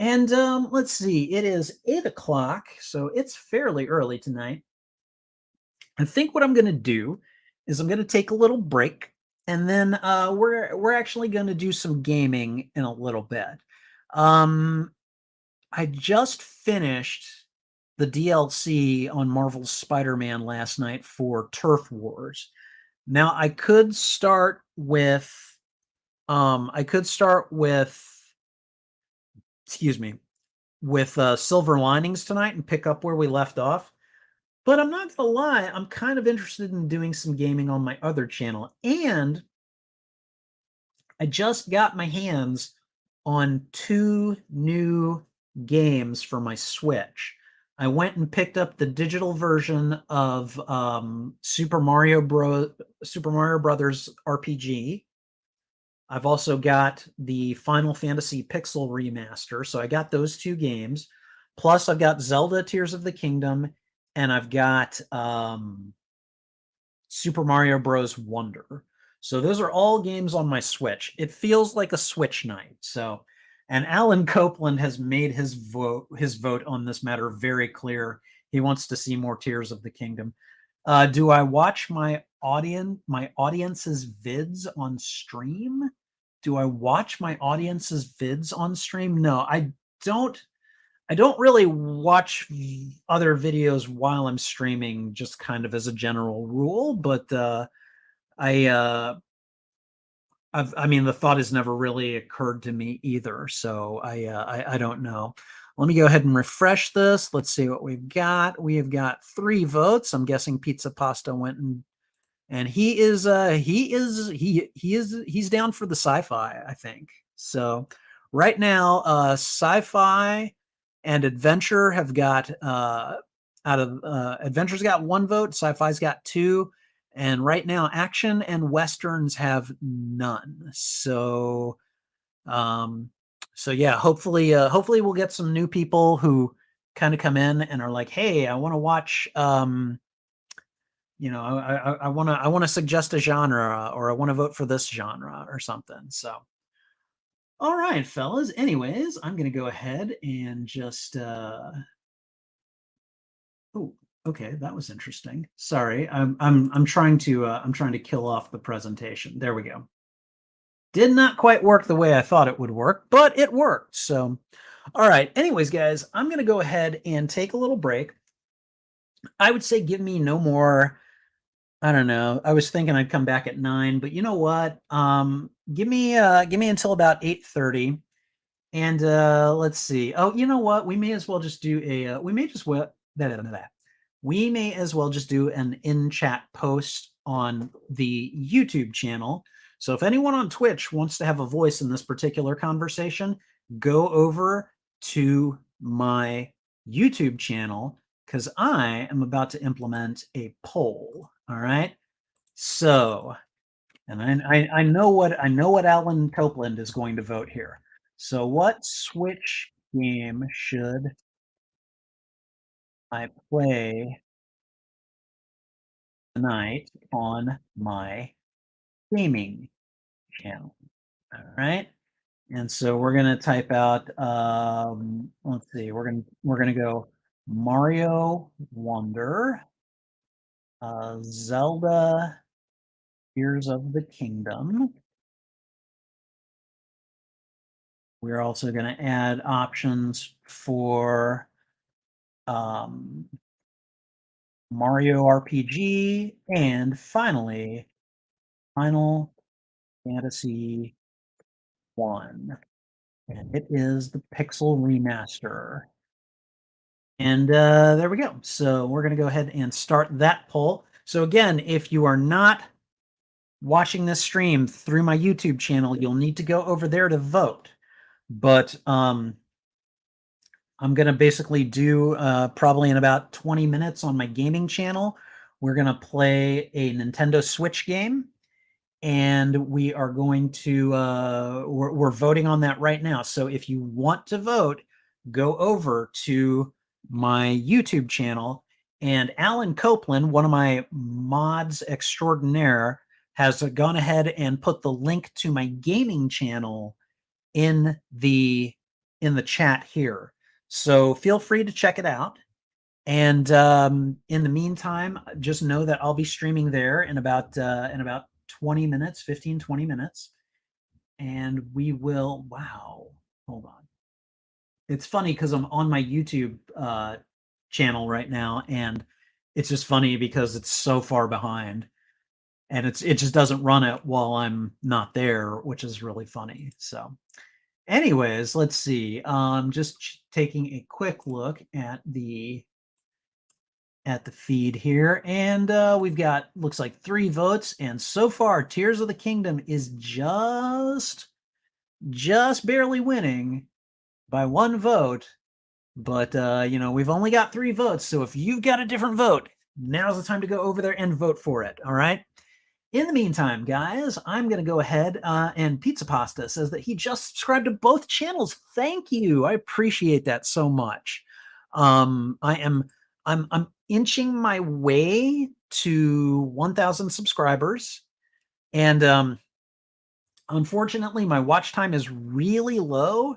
And let's see, it is 8 o'clock, so it's fairly early tonight. I think what I'm going to do is I'm going to take a little break, and then we're actually going to do some gaming in a little bit. Um, I just finished the DLC on Marvel's Spider-Man last night for Turf Wars. Now I could start with, excuse me, with Silver Linings tonight and pick up where we left off. But I'm not gonna lie, I'm kind of interested in doing some gaming on my other channel, and I just got my hands on two new games for my Switch. I went and picked up the digital version of Super Mario Brothers RPG. I've also got the Final Fantasy Pixel remaster, so I got those two games. Plus, I've got Zelda Tears of the Kingdom, and I've got Super Mario Bros. Wonder. So those are all games on my Switch. It feels like a Switch night. So, and Alan Copeland has made his vote on this matter very clear. He wants to see more Tears of the Kingdom. Do I watch my audience's vids on stream? Do I watch my audience's vids on stream? No, don't. I don't really watch other videos while I'm streaming, just kind of as a general rule. But I, I mean, the thought has never really occurred to me either. So I don't know. Let me go ahead and refresh this. Let's see what we've got. We have got 3 votes. I'm guessing Pizza Pasta went and he's down for the sci-fi, I think. So right now, sci-fi and adventure have got out of adventure's got 1 vote, sci-fi's got 2, and right now action and westerns have none. So yeah, hopefully we'll get some new people who kind of come in and are like, hey, I want to watch I want to suggest a genre, or I want to vote for this genre or something. So all right, fellas. Anyways, I'm gonna go ahead and just oh, okay, that was interesting. Sorry, I'm trying to kill off the presentation. There we go. Did not quite work the way I thought it would work, but it worked. So all right. Anyways, guys, I'm gonna go ahead and take a little break. I would say give me no more. I don't know. I was thinking I'd come back at 9, but you know what? Give me until about 8:30, and let's see. Oh, you know what? We may as well just do a we may as well just do an in-chat post on the YouTube channel. So if anyone on Twitch wants to have a voice in this particular conversation, go over to my YouTube channel because I am about to implement a poll. All right. So, and I know what Alan Copeland is going to vote here. So, what Switch game should I play tonight on my gaming channel? All right. And so we're gonna type out, let's see, we're gonna go Mario Wonder, Zelda Tears of the Kingdom. We're also gonna add options for um, Mario RPG, and finally, Final Fantasy 1. And it is the Pixel Remaster. And there we go. So we're going to go ahead and start that poll. So again, if you are not watching this stream through my YouTube channel, you'll need to go over there to vote. But I'm going to basically do probably in about 20 minutes on my gaming channel. We're going to play a Nintendo Switch game. And we are going to, we're voting on that right now. So if you want to vote, go over to my YouTube channel. And Alan Copeland, one of my mods extraordinaire, has gone ahead and put the link to my gaming channel in the chat here. So feel free to check it out. And in the meantime, just know that I'll be streaming there in about 20 minutes, 15, 20 minutes. And we will, wow, hold on. It's funny because I'm on my YouTube channel right now, and it's just funny because it's so far behind. And it just doesn't run it while I'm not there, which is really funny. So anyways, let's see. Just taking a quick look at the feed here, and we've got, looks like 3 votes, and so far Tears of the Kingdom is just barely winning by 1 vote. But you know, we've only got 3 votes, so if you've got a different vote, now's the time to go over there and vote for it. All right. In the meantime, guys, I'm going to go ahead and Pizza Pasta says that he just subscribed to both channels. Thank you. I appreciate that so much. I'm inching my way to 1,000 subscribers, and unfortunately, my watch time is really low.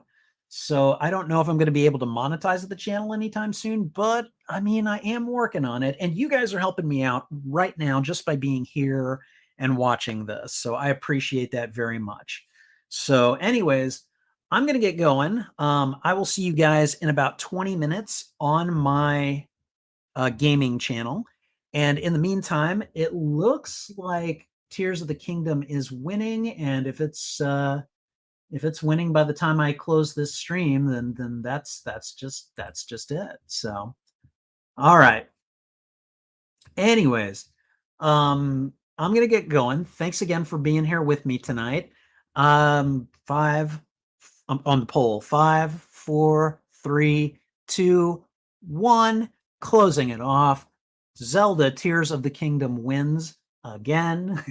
So I don't know if I'm going to be able to monetize the channel anytime soon, but I mean, I am working on it, and you guys are helping me out right now just by being here and watching this. So I appreciate that very much. So anyways, I'm going to get going. I will see you guys in about 20 minutes on my gaming channel. And in the meantime, it looks like Tears of the Kingdom is winning. And if it's winning by the time I close this stream, then that's just it. So, all right. Anyways, I'm gonna get going. Thanks again for being here with me tonight. 5 on the poll. 5, 4, 3, 2, 1. Closing it off. Zelda Tears of the Kingdom wins again.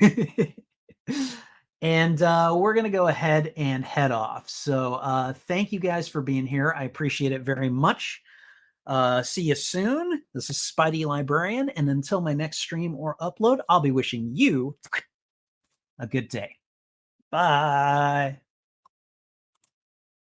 And we're going to go ahead and head off. So thank you guys for being here. I appreciate it very much. See you soon. This is Spidey Librarian. And until my next stream or upload, I'll be wishing you a good day. Bye.